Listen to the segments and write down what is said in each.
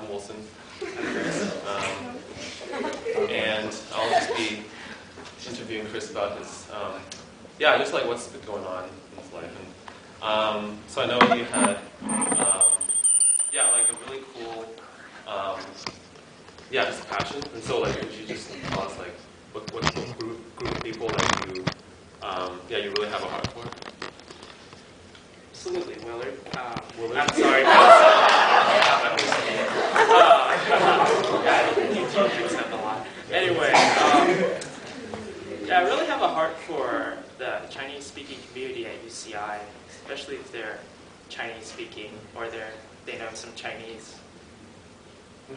I'm Wilson. I'm Chris. And I'll just be interviewing Chris about his, just like what's been going on in his life. And so I know you had, like a really cool, just passion. And so like, would you just tell us like what group of people that you, you really have a heart for? Absolutely, Willard. Willard? I'm sorry. I accept a lot. Anyway, I really have a heart for the Chinese-speaking community at UCI, especially if they're Chinese-speaking or they know some Chinese.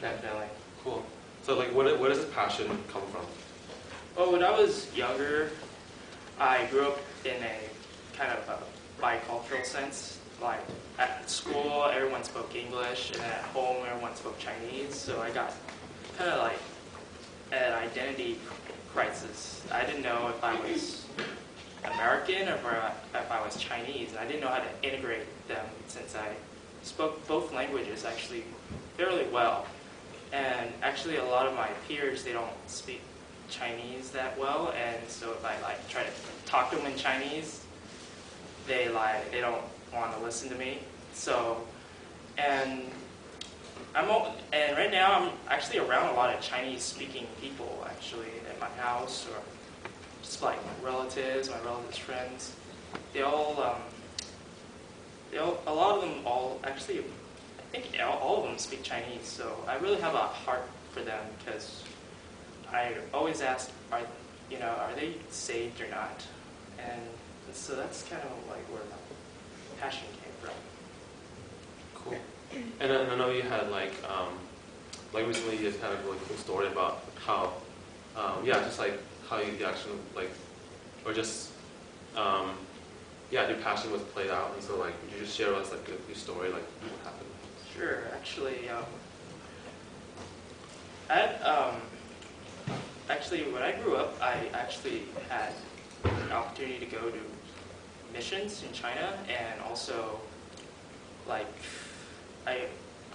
Definitely. Cool. So, like, where does this passion come from? Well, when I was younger, I grew up in a kind of a bicultural sense. Like, at school, everyone spoke English, and then at home, everyone spoke Chinese. So I got kind of like an identity crisis. I didn't know if I was American or if I was Chinese, and I didn't know how to integrate them since I spoke both languages actually fairly well. And actually, a lot of my peers, they don't speak Chinese that well, and so if I like try to talk to them in Chinese, they don't want to listen to me. So, and right now I'm actually around a lot of Chinese-speaking people actually at my house, or just like my relatives friends. A lot of them actually, I think all of them speak Chinese. So I really have a heart for them because I always ask, are they saved or not? And so that's kind of like where my passion came from. Cool. And I know you had like recently you just had a really cool story about how, just like how you actually like, or just, your passion was played out. And so like, would you just share with us like your story, like what happened? Sure. Actually, when I grew up, I actually had an opportunity to go to missions in China, and also like I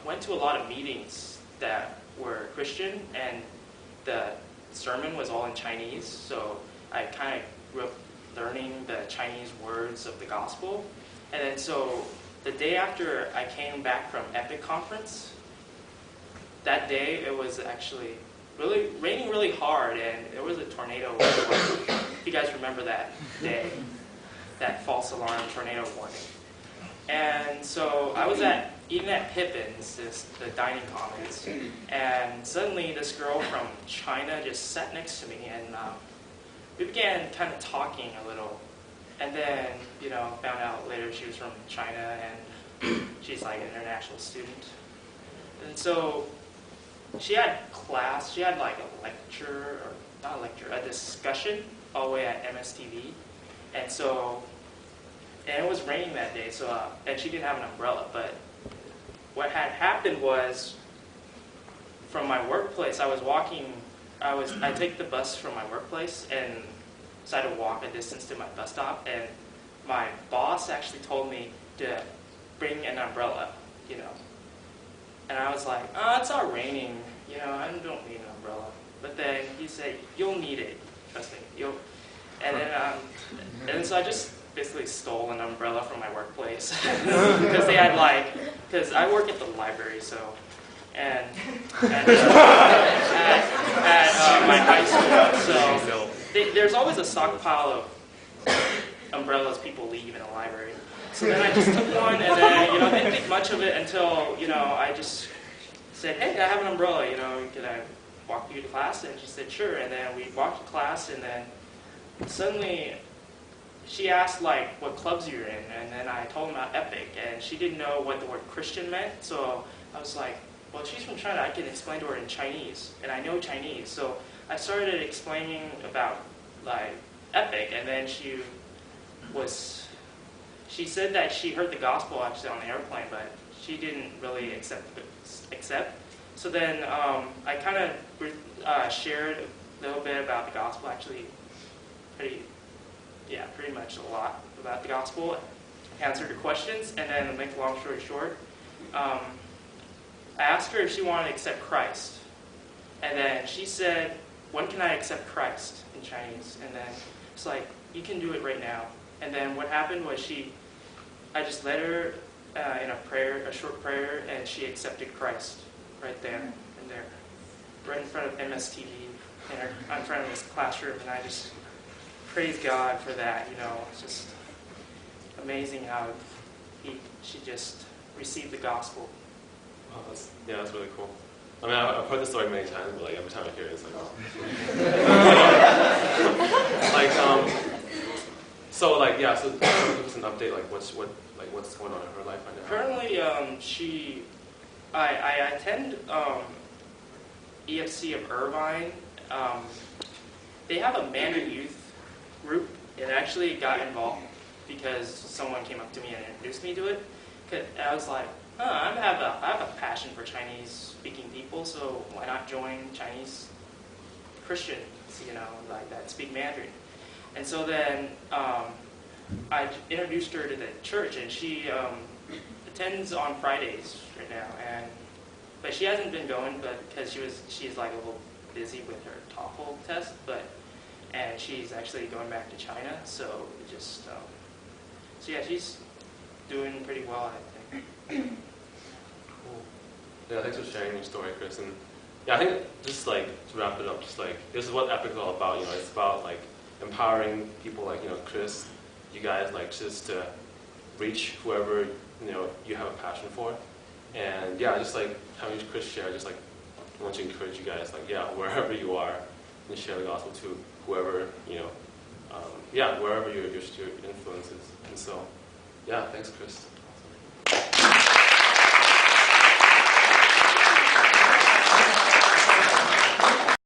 went to a lot of meetings that were Christian, and the sermon was all in Chinese, so I kind of grew up learning the Chinese words of the gospel. And then so the day after I came back from Epic conference, that day it was actually really raining really hard, and there was a tornado. If you guys remember that day, that false alarm tornado warning. And so I was eating at Pippin's, the dining commons, and suddenly this girl from China just sat next to me, and we began kind of talking a little. And then, found out later she was from China, and she's like an international student. And so she had class, she had like a lecture, or not a lecture, a discussion all the way at MSTV. And it was raining that day, so and she didn't have an umbrella. But what had happened was, from my workplace, I take the bus from my workplace and decided to walk a distance to my bus stop, and my boss actually told me to bring an umbrella, And I was like, it's not raining, I don't need an umbrella. But then he said, you'll need it, trust me, And then so I just basically stole an umbrella from my workplace because they had because I work at the library, so at my high school, so there's always a stockpile of umbrellas people leave in the library. So then I just took one, and then didn't think much of it until I just said, hey, I have an umbrella, can I walk you to class? And she said, sure. And then we walked to class, and then suddenly she asked what clubs you're in, and then I told them about Epic, and she didn't know what the word Christian meant, so I was like, well, she's from China, I can explain to her in Chinese, and I know Chinese, so I started explaining about Epic, and then she said that she heard the gospel actually on the airplane, but she didn't really accept. So then I kind of shared a little bit about the gospel, actually pretty much a lot about the gospel, answered her questions, and then to make a long story short, I asked her if she wanted to accept Christ. And then she said, when can I accept Christ in Chinese? And then it's like, you can do it right now. And then what happened was I just led her in a short prayer, and she accepted Christ right there and there, right in front of MSTV, in front of this classroom. And I just praise God for that. It's just amazing how she just received the gospel. Oh, that's really cool. I mean, I've heard this story many times, but like every time I hear it, it's like, oh. So give us an update, like what's going on in her life right now? Currently, I attend EFC of Irvine. They have a Mandarin youth group. It actually got involved because someone came up to me and introduced me to it. And I was like, I have a passion for Chinese-speaking people, so why not join Chinese Christians, that speak Mandarin? And so then I introduced her to the church, and she attends on Fridays right now. But she hasn't been going, because she's like a little busy with her TOEFL test, and she's actually going back to China. So she's doing pretty well, I think. Cool. Yeah, thanks for sharing your story, Chris. And I think just to wrap it up, this is what Epic is all about. It's about empowering people like Chris, you guys, just to reach whoever you have a passion for. And just having Chris share, I want to encourage you guys, wherever you are, and share the gospel to whoever wherever your influence is. And so, thanks, Chris.